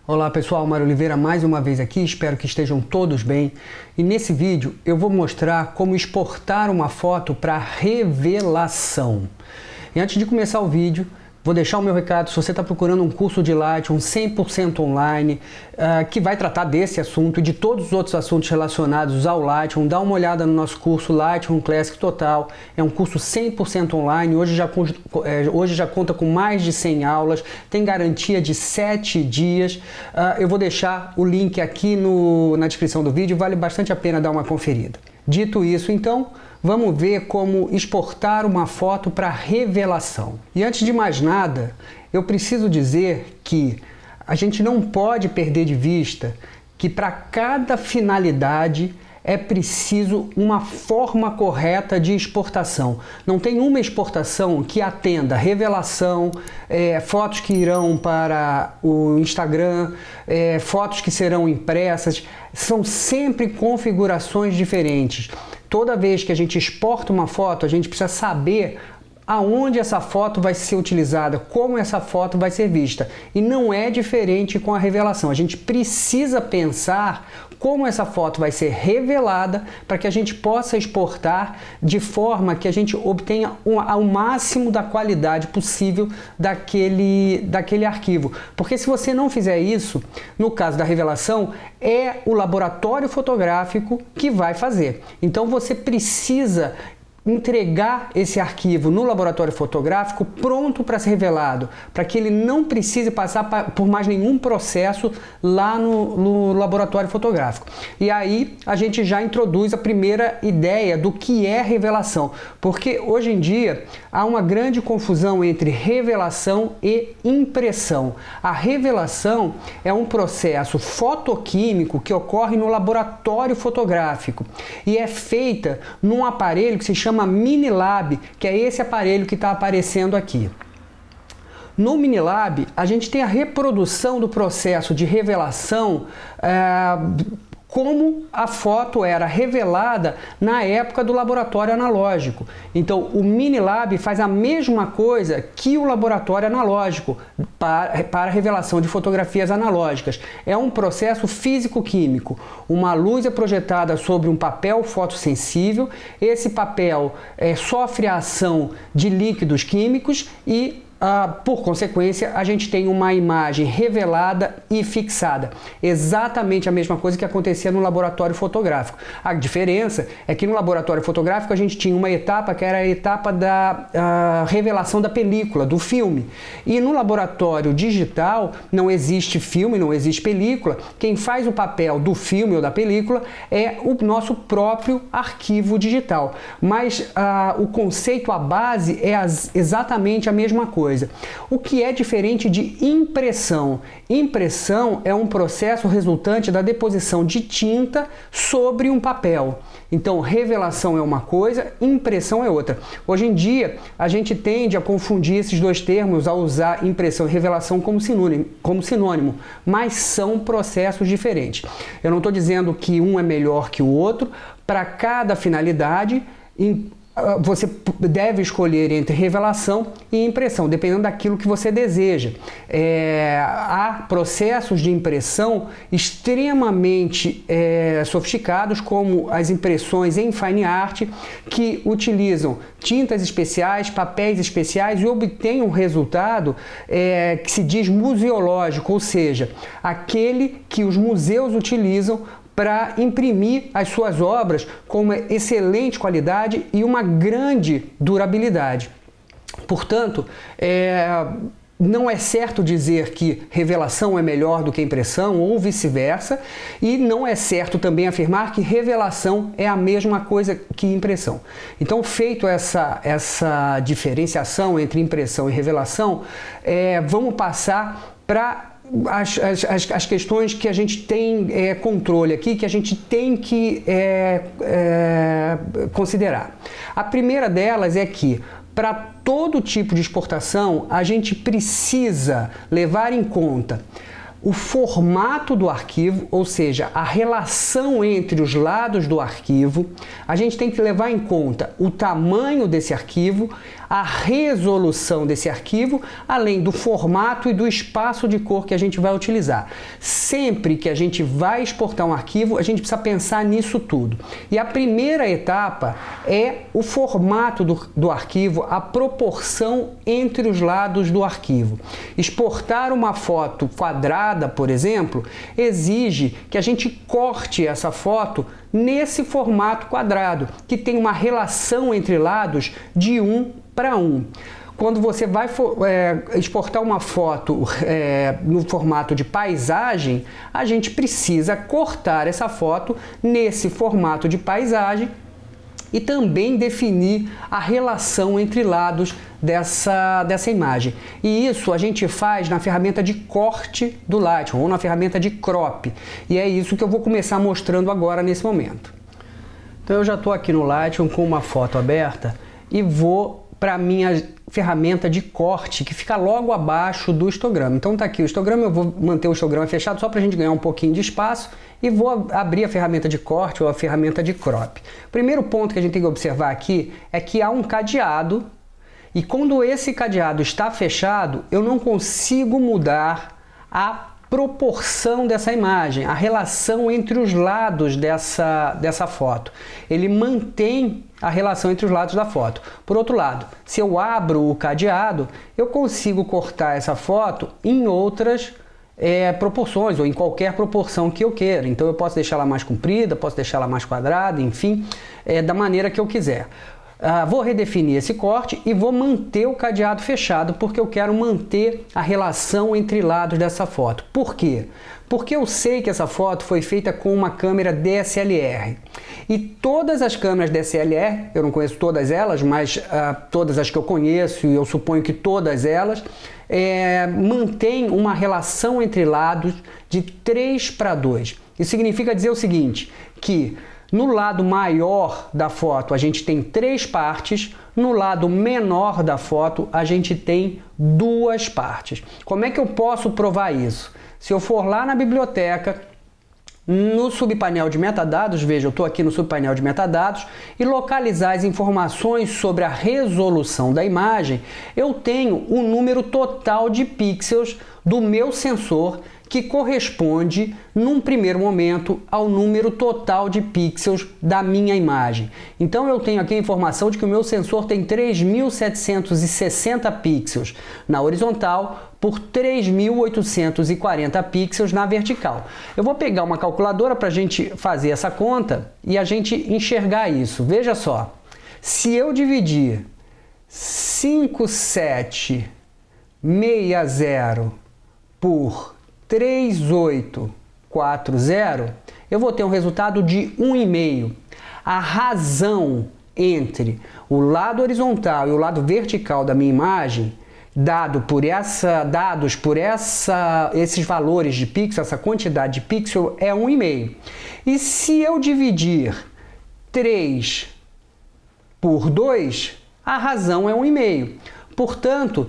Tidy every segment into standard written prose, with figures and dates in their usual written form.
Olá pessoal, Mário Oliveira mais uma vez aqui, espero que estejam todos bem. E nesse vídeo eu vou mostrar como exportar uma foto para revelação. E antes de começar o vídeo, vou deixar o meu recado. Se você está procurando um curso de Lightroom 100% online, que vai tratar desse assunto e de todos os outros assuntos relacionados ao Lightroom, dá uma olhada no nosso curso Lightroom Classic Total. É um curso 100% online, hoje já conta com mais de 100 aulas, tem garantia de 7 dias. Eu vou deixar o link aqui na descrição do vídeo, vale bastante a pena dar uma conferida. Dito isso, então, vamos ver como exportar uma foto para revelação. E antes de mais nada, eu preciso dizer que a gente não pode perder de vista que para cada finalidade é preciso uma forma correta de exportação. Não tem uma exportação que atenda revelação, fotos que irão para o Instagram, fotos que serão impressas. São sempre configurações diferentes. Toda vez que a gente exporta uma foto, a gente precisa saber aonde essa foto vai ser utilizada, como essa foto vai ser vista. E não é diferente com a revelação. A gente precisa pensar como essa foto vai ser revelada para que a gente possa exportar de forma que a gente obtenha ao máximo da qualidade possível daquele arquivo. Porque se você não fizer isso, no caso da revelação, é o laboratório fotográfico que vai fazer. Então você precisa entregar esse arquivo no laboratório fotográfico pronto para ser revelado, para que ele não precise passar por mais nenhum processo lá no laboratório fotográfico. E aí a gente já introduz a primeira ideia do que é revelação, porque hoje em dia há uma grande confusão entre revelação e impressão. A revelação é um processo fotoquímico que ocorre no laboratório fotográfico e é feita num aparelho que se chama Minilab, que é esse aparelho que está aparecendo aqui. No Minilab, a gente tem a reprodução do processo de revelação, como a foto era revelada na época do laboratório analógico. Então, o Minilab faz a mesma coisa que o laboratório analógico para a revelação de fotografias analógicas. É um processo físico-químico. Uma luz é projetada sobre um papel fotossensível, esse papel sofre a ação de líquidos químicos e por consequência, a gente tem uma imagem revelada e fixada. Exatamente a mesma coisa que acontecia no laboratório fotográfico. A diferença é que no laboratório fotográfico a gente tinha uma etapa que era a etapa da revelação da película, do filme. E no laboratório digital não existe filme, não existe película. Quem faz o papel do filme ou da película é o nosso próprio arquivo digital. Mas o conceito, a base é exatamente a mesma coisa. O que é diferente de impressão? Impressão é um processo resultante da deposição de tinta sobre um papel. Então, revelação é uma coisa, impressão é outra. Hoje em dia, a gente tende a confundir esses dois termos ao usar impressão e revelação como sinônimo, mas são processos diferentes. Eu não estou dizendo que um é melhor que o outro. Para cada finalidade, você deve escolher entre revelação e impressão, dependendo daquilo que você deseja. Há processos de impressão extremamente sofisticados, como as impressões em fine art, que utilizam tintas especiais, papéis especiais e obtêm um resultado que se diz museológico, ou seja, aquele que os museus utilizam para imprimir as suas obras com uma excelente qualidade e uma grande durabilidade. Portanto, não é certo dizer que revelação é melhor do que impressão ou vice-versa, e não é certo também afirmar que revelação é a mesma coisa que impressão. Então, feito essa diferenciação entre impressão e revelação, vamos passar para as questões que a gente tem controle aqui, que a gente tem que considerar. A primeira delas é que, para todo tipo de exportação, a gente precisa levar em conta o formato do arquivo, ou seja, a relação entre os lados do arquivo. A gente tem que levar em conta o tamanho desse arquivo, a resolução desse arquivo, além do formato e do espaço de cor que a gente vai utilizar. Sempre que a gente vai exportar um arquivo, a gente precisa pensar nisso tudo. E a primeira etapa é o formato do arquivo, a proporção entre os lados do arquivo. Exportar uma foto quadrada, por exemplo, exige que a gente corte essa foto nesse formato quadrado, que tem uma relação entre lados de 1:1. Quando você vai exportar uma foto no formato de paisagem, a gente precisa cortar essa foto nesse formato de paisagem e também definir a relação entre lados dessa imagem. E isso a gente faz na ferramenta de corte do Lightroom, ou na ferramenta de crop. E é isso que eu vou começar mostrando agora nesse momento. Então eu já estou aqui no Lightroom com uma foto aberta e vou para a minha ferramenta de corte, que fica logo abaixo do histograma. Então tá aqui o histograma, eu vou manter o histograma fechado só para a gente ganhar um pouquinho de espaço e vou abrir a ferramenta de corte ou a ferramenta de crop. O primeiro ponto que a gente tem que observar aqui é que há um cadeado e quando esse cadeado está fechado, eu não consigo mudar a proporção dessa imagem, a relação entre os lados dessa foto. Ele mantém a relação entre os lados da foto. Por outro lado, se eu abro o cadeado, eu consigo cortar essa foto em outras proporções, ou em qualquer proporção que eu queira. Então eu posso deixar ela mais comprida, posso deixar ela mais quadrada, enfim, da maneira que eu quiser. Vou redefinir esse corte e vou manter o cadeado fechado, porque eu quero manter a relação entre lados dessa foto. Por quê? Porque eu sei que essa foto foi feita com uma câmera DSLR. E todas as câmeras DSLR, eu não conheço todas elas, mas todas as que eu conheço, e eu suponho que todas elas, mantêm uma relação entre lados de 3:2. Isso significa dizer o seguinte, que no lado maior da foto a gente tem 3 partes, no lado menor da foto a gente tem 2 partes. Como é que eu posso provar isso? Se eu for lá na biblioteca, no subpainel de metadados, veja, eu estou aqui no subpainel de metadados, e localizar as informações sobre a resolução da imagem, eu tenho o número total de pixels do meu sensor, que corresponde, num primeiro momento, ao número total de pixels da minha imagem. Então eu tenho aqui a informação de que o meu sensor tem 3.760 pixels na horizontal por 3.840 pixels na vertical. Eu vou pegar uma calculadora para a gente fazer essa conta e a gente enxergar isso. Veja só, se eu dividir 5760 por 3840, eu vou ter um resultado de 1,5. A razão entre o lado horizontal e o lado vertical da minha imagem, dados por esses valores de pixel, essa quantidade de pixel, é 1,5. E se eu dividir 3 por 2, a razão é 1,5. Portanto,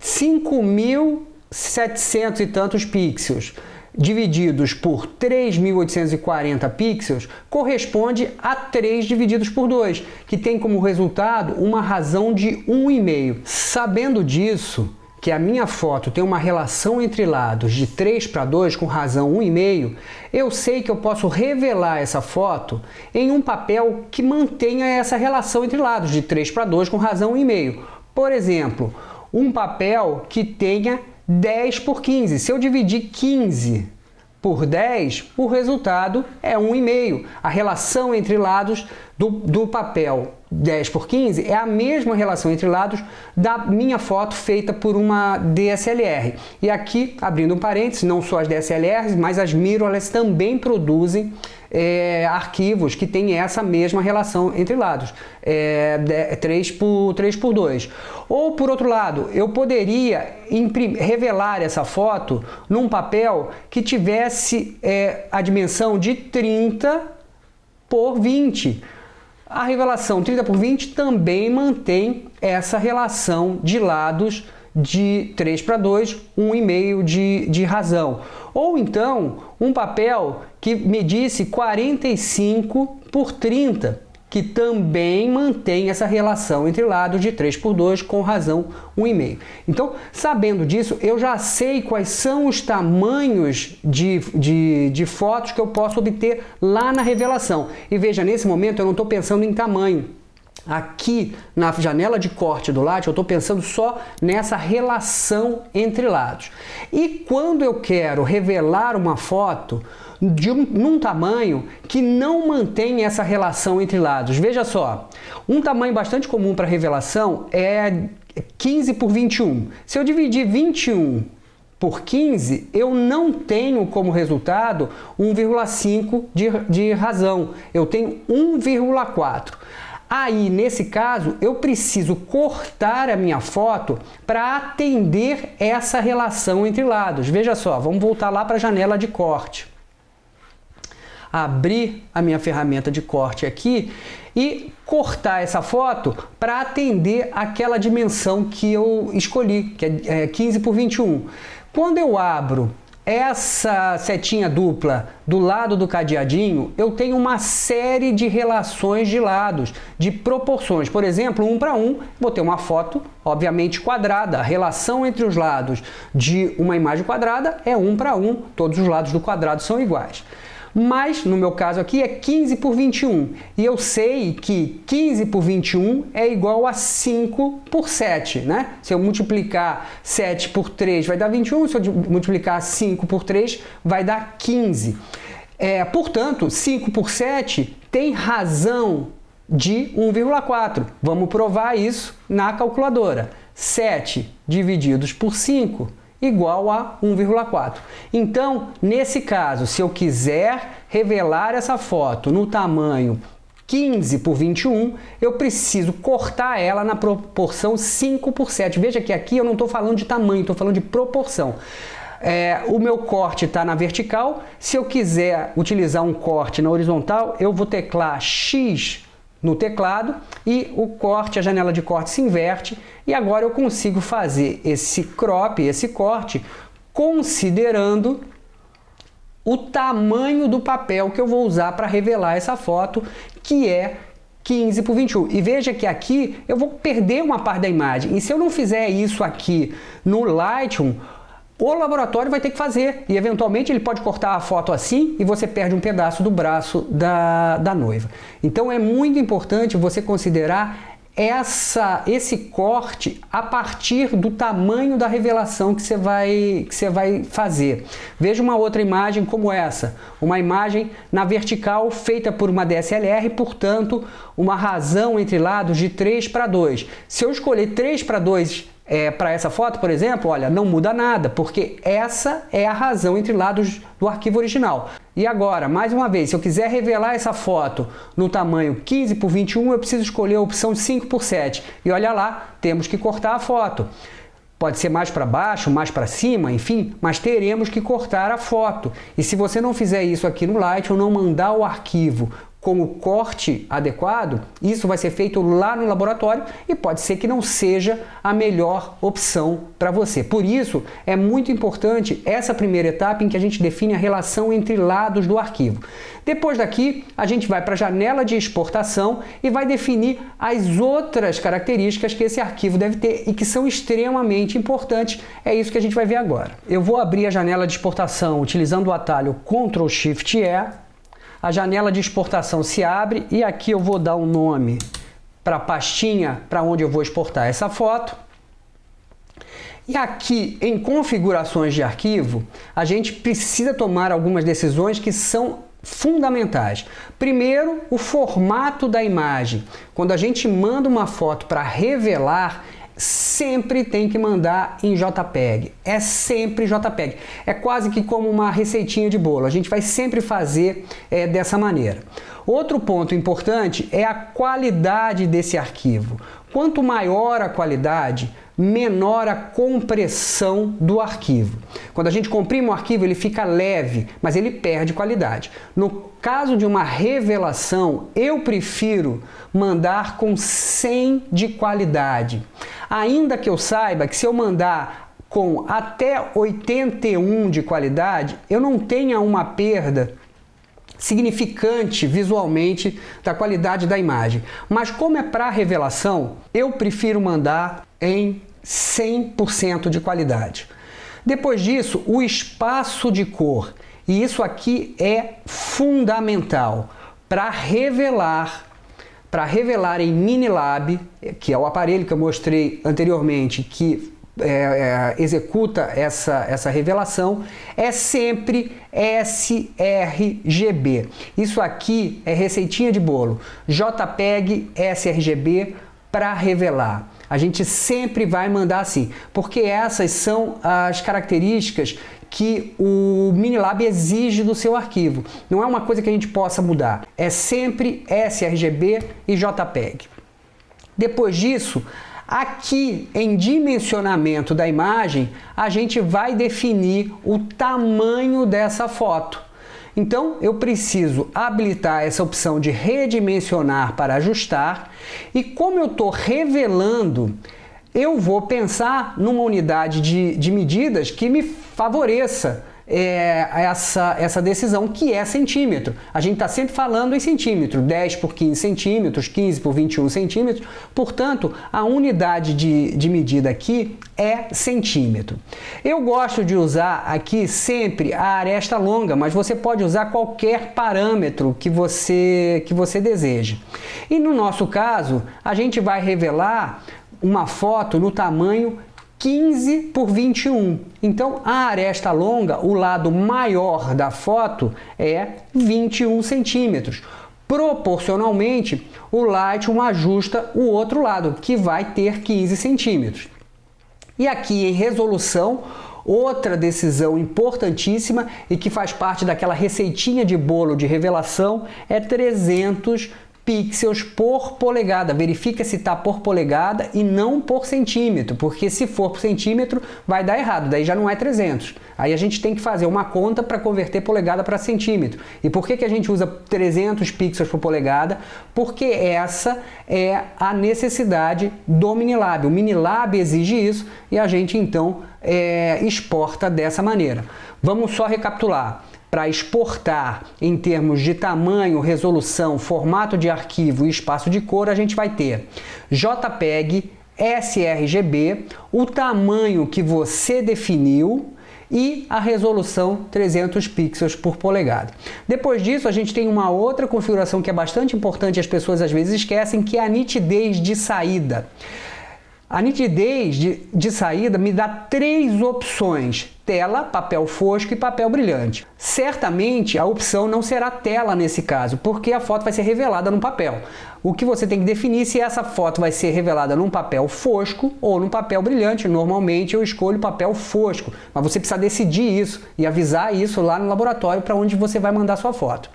5.700 e tantos pixels divididos por 3.840 pixels corresponde a 3 divididos por 2, que tem como resultado uma razão de 1,5. Sabendo disso, que a minha foto tem uma relação entre lados de 3:2 com razão 1,5, eu sei que eu posso revelar essa foto em um papel que mantenha essa relação entre lados de 3:2 com razão 1,5. Por exemplo, um papel que tenha 10 por 15. Se eu dividir 15 por 10, o resultado é 1,5. A relação entre lados do papel 10 por 15 é a mesma relação entre lados da minha foto feita por uma DSLR. E aqui, abrindo um parênteses, não só as DSLRs, mas as mirrorless também produzem arquivos que têm essa mesma relação entre lados, 3:2. Ou, por outro lado, eu poderia revelar essa foto num papel que tivesse a dimensão de 30 por 20. A revelação 30 por 20 também mantém essa relação de lados de 3:2, 1,5 de razão. Ou então, um papel que medisse 45/30, que também mantém essa relação entre lados de 3:2 com razão 1,5. Então, sabendo disso, eu já sei quais são os tamanhos de fotos que eu posso obter lá na revelação. E veja, nesse momento eu não estou pensando em tamanho. Aqui na janela de corte do LaTeX eu estou pensando só nessa relação entre lados. E quando eu quero revelar uma foto num tamanho que não mantém essa relação entre lados, veja só, um tamanho bastante comum para revelação é 15/21. Se eu dividir 21 por 15, eu não tenho como resultado 1,5 de razão, eu tenho 1,4. Aí, nesse caso, eu preciso cortar a minha foto para atender essa relação entre lados. Veja só, vamos voltar lá para a janela de corte. Abrir a minha ferramenta de corte aqui e cortar essa foto para atender aquela dimensão que eu escolhi, que é 15/21. Quando eu abro essa setinha dupla do lado do cadeadinho, eu tenho uma série de relações de lados, de proporções. Por exemplo, 1:1, vou ter uma foto, obviamente, quadrada. A relação entre os lados de uma imagem quadrada é 1:1, todos os lados do quadrado são iguais. Mas, no meu caso aqui, é 15/21. E eu sei que 15/21 é igual a 5/7, né? Se eu multiplicar 7 por 3 vai dar 21, se eu multiplicar 5 por 3 vai dar 15. Portanto, 5 por 7 tem razão de 1,4. Vamos provar isso na calculadora. 7 divididos por 5 igual a 1,4. Então, nesse caso, se eu quiser revelar essa foto no tamanho 15/21, eu preciso cortar ela na proporção 5/7. Veja que aqui eu não estou falando de tamanho, estou falando de proporção. O meu corte está na vertical. Se eu quiser utilizar um corte na horizontal, eu vou teclar X no teclado e o corte, a janela de corte se inverte e agora eu consigo fazer esse crop, esse corte, considerando o tamanho do papel que eu vou usar para revelar essa foto, que é 15/21. E veja que aqui eu vou perder uma parte da imagem. E se eu não fizer isso aqui no Lightroom, o laboratório vai ter que fazer e eventualmente ele pode cortar a foto assim e você perde um pedaço do braço da noiva. Então é muito importante você considerar esse corte a partir do tamanho da revelação que você vai fazer. Veja uma outra imagem como essa, uma imagem na vertical feita por uma DSLR, portanto uma razão entre lados de 3:2. Se eu escolher 3:2 para essa foto, por exemplo, olha, não muda nada, porque essa é a razão entre lados do arquivo original. E agora, mais uma vez, se eu quiser revelar essa foto no tamanho 15/21, eu preciso escolher a opção 5/7. E olha lá, temos que cortar a foto. Pode ser mais para baixo, mais para cima, enfim, mas teremos que cortar a foto. E se você não fizer isso aqui no Lightroom, não mandar o arquivo com o corte adequado, isso vai ser feito lá no laboratório e pode ser que não seja a melhor opção para você. Por isso, é muito importante essa primeira etapa em que a gente define a relação entre lados do arquivo. Depois daqui, a gente vai para a janela de exportação e vai definir as outras características que esse arquivo deve ter e que são extremamente importantes. É isso que a gente vai ver agora. Eu vou abrir a janela de exportação utilizando o atalho Ctrl+Shift+E. A janela de exportação se abre e aqui eu vou dar um nome para a pastinha para onde eu vou exportar essa foto. E aqui em configurações de arquivo, a gente precisa tomar algumas decisões que são fundamentais. Primeiro, o formato da imagem. Quando a gente manda uma foto para revelar, sempre tem que mandar em JPEG. É sempre JPEG. É quase que como uma receitinha de bolo. A gente vai sempre fazer dessa maneira. Outro ponto importante é a qualidade desse arquivo. Quanto maior a qualidade, menor a compressão do arquivo. Quando a gente comprime o arquivo, ele fica leve, mas ele perde qualidade. No caso de uma revelação, eu prefiro mandar com 100 de qualidade. Ainda que eu saiba que se eu mandar com até 81 de qualidade, eu não tenha uma perda significante visualmente da qualidade da imagem. Mas como é para revelação, eu prefiro mandar em 100% de qualidade. Depois disso, o espaço de cor. E isso aqui é fundamental para revelar em Minilab, que é o aparelho que eu mostrei anteriormente, que executa essa revelação, é sempre sRGB. Isso aqui é receitinha de bolo. JPEG, sRGB para revelar. A gente sempre vai mandar assim, porque essas são as características que o Minilab exige do seu arquivo. Não é uma coisa que a gente possa mudar. É sempre sRGB e JPEG. Depois disso, aqui em dimensionamento da imagem, a gente vai definir o tamanho dessa foto. Então, eu preciso habilitar essa opção de redimensionar para ajustar. E como eu estou revelando, eu vou pensar numa unidade de medidas que me favoreça essa decisão, que é centímetro. A gente está sempre falando em centímetro, 10 por 15 centímetros, 15 por 21 centímetros, portanto, a unidade de medida aqui é centímetro. Eu gosto de usar aqui sempre a aresta longa, mas você pode usar qualquer parâmetro que você deseje. E no nosso caso, a gente vai revelar uma foto no tamanho 15 por 21. Então, a aresta longa, o lado maior da foto, é 21 centímetros. Proporcionalmente, o Lightroom ajusta o outro lado, que vai ter 15 centímetros. E aqui em resolução, outra decisão importantíssima e que faz parte daquela receitinha de bolo de revelação é 300 pixels por polegada. Verifica se está por polegada e não por centímetro, porque se for por centímetro vai dar errado, daí já não é 300. Aí a gente tem que fazer uma conta para converter polegada para centímetro. E por que a gente usa 300 pixels por polegada? Porque essa é a necessidade do Minilab. O Minilab exige isso e a gente então exporta dessa maneira. Vamos só recapitular. Para exportar em termos de tamanho, resolução, formato de arquivo e espaço de cor, a gente vai ter JPEG, sRGB, o tamanho que você definiu e a resolução 300 pixels por polegada. Depois disso, a gente tem uma outra configuração que é bastante importante e as pessoas às vezes esquecem, que é a nitidez de saída. A nitidez de saída me dá 3 opções: tela, papel fosco e papel brilhante. Certamente a opção não será tela nesse caso, porque a foto vai ser revelada no papel. O que você tem que definir se essa foto vai ser revelada num papel fosco ou num papel brilhante. Normalmente eu escolho papel fosco, mas você precisa decidir isso e avisar isso lá no laboratório para onde você vai mandar sua foto.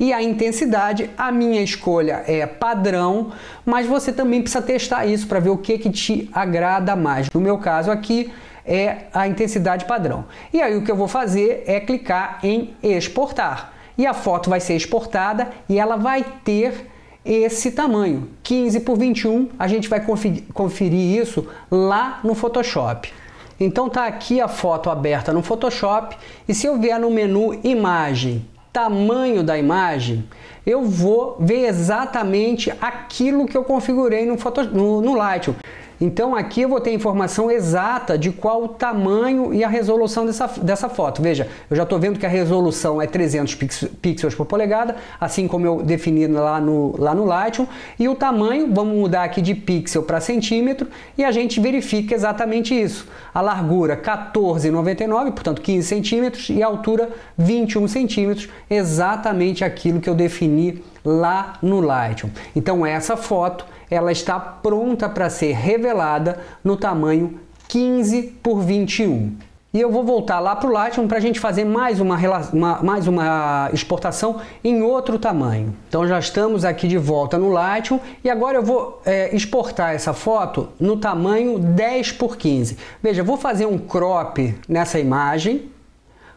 E a intensidade, a minha escolha é padrão, mas você também precisa testar isso para ver o que te agrada mais. No meu caso aqui é a intensidade padrão. E aí o que eu vou fazer é clicar em exportar. E a foto vai ser exportada e ela vai ter esse tamanho, 15 por 21. A gente vai conferir isso lá no Photoshop. Então tá aqui a foto aberta no Photoshop e se eu vier no menu Imagem, tamanho da imagem, eu vou ver exatamente aquilo que eu configurei no Lightroom. Então aqui eu vou ter a informação exata de qual o tamanho e a resolução dessa foto. Veja, eu já estou vendo que a resolução é 300 pixels por polegada, assim como eu defini lá no Lightroom. E o tamanho, vamos mudar aqui de pixel para centímetro e a gente verifica exatamente isso. A largura 14,99, portanto 15 centímetros, e a altura 21 centímetros, exatamente aquilo que eu defini lá no Lightroom. Então essa foto ela está pronta para ser revelada no tamanho 15 por 21. E eu vou voltar lá para o Lightroom para a gente fazer mais uma exportação em outro tamanho. Então já estamos aqui de volta no Lightroom e agora eu vou exportar essa foto no tamanho 10x15. Veja, eu vou fazer um crop nessa imagem,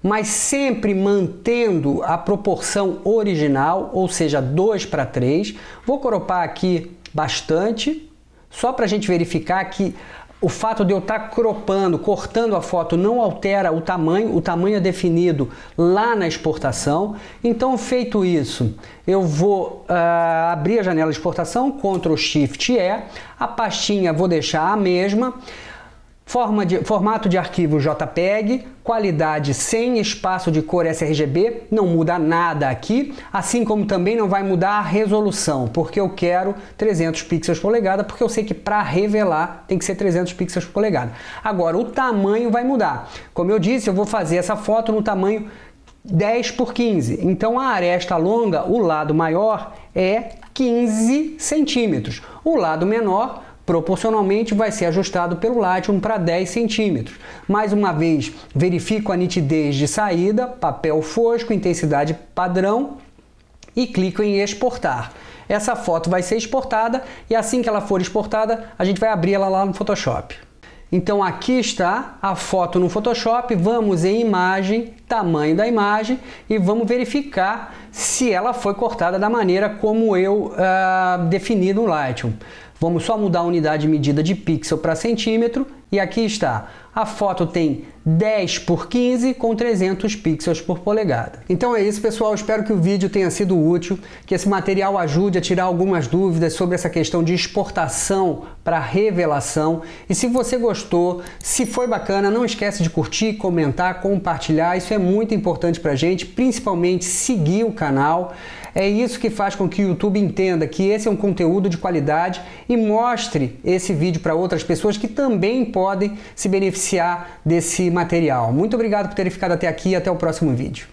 mas sempre mantendo a proporção original, ou seja, 2:3. Vou cropar aqui bastante, só para a gente verificar que o fato de eu estar cropando, cortando a foto, não altera o tamanho é definido lá na exportação. Então, feito isso, eu vou abrir a janela de exportação, Ctrl Shift E, a pastinha vou deixar a mesma, formato de arquivo JPEG, qualidade sem espaço de cor sRGB, não muda nada aqui, assim como também não vai mudar a resolução, porque eu quero 300 pixels por polegada, porque eu sei que para revelar tem que ser 300 pixels por polegada. Agora, o tamanho vai mudar. Como eu disse, eu vou fazer essa foto no tamanho 10x15, então a aresta longa, o lado maior é 15 centímetros, o lado menor proporcionalmente vai ser ajustado pelo Lightroom para 10 centímetros. Mais uma vez, verifico a nitidez de saída, papel fosco, intensidade padrão e clico em exportar. Essa foto vai ser exportada e assim que ela for exportada, a gente vai abrir ela lá no Photoshop. Então aqui está a foto no Photoshop, vamos em imagem, tamanho da imagem e vamos verificar se ela foi cortada da maneira como eu defini no Lightroom. Vamos só mudar a unidade de medida de pixel para centímetro e aqui está. A foto tem 10x15 com 300 pixels por polegada. Então é isso, pessoal. Espero que o vídeo tenha sido útil, que esse material ajude a tirar algumas dúvidas sobre essa questão de exportação para revelação. E se você gostou, se foi bacana, não esquece de curtir, comentar, compartilhar. Isso é muito importante para a gente, principalmente seguir o canal. É isso que faz com que o YouTube entenda que esse é um conteúdo de qualidade e mostre esse vídeo para outras pessoas que também podem se beneficiar desse material. Muito obrigado por terem ficado até aqui e até o próximo vídeo.